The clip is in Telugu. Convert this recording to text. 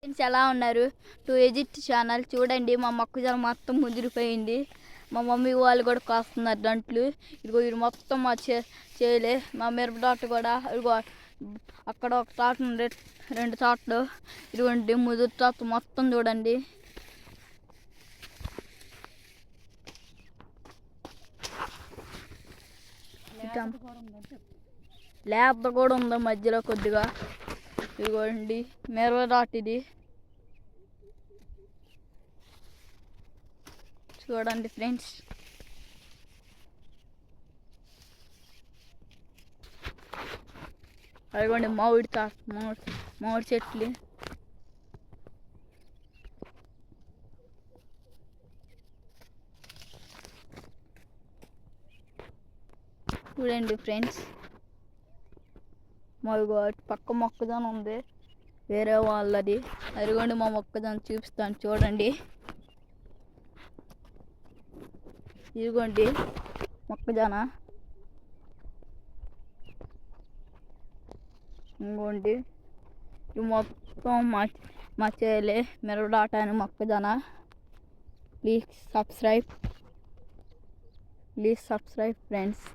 ఫ్రెండ్స్ ఎలా ఉన్నారు? టు ఎజిట్ ఛానల్ చూడండి. మా మొక్కజొన్న మొత్తం ముదిరిపోయింది. మా మమ్మీ వాళ్ళు కూడా కోస్తున్నారు దంట్లు. ఇదిగో ఇది మొత్తం మా చేయలే. మా మిరప తోట కూడా ఇదిగో అక్కడ ఒక తోట ఉంది, 2 తోటలు. ఇదిగోండి ముదురు తోట మొత్తం చూడండి. లేత కూడా ఉంది మధ్యలో కొద్దిగా. ఇదిగోండి మిరప తోట ఇది చూడండి ఫ్రెండ్స్. అదిగోండి మామిడి తోట, మామిడి చెట్లు. చూడండి ఫ్రెండ్స్, మాకు పక్క మొక్కజొన్న ఉంది వేరే వాళ్ళది. అదిగోండి మా మొక్కజొన్న చూపిస్తాను చూడండి. ఇదిగోండి మొక్కజొన్న. ఇంకోండి ఇది మొత్తం మా చేయలే మిరప తోట అని మొక్కజొన్న. Please subscribe friends.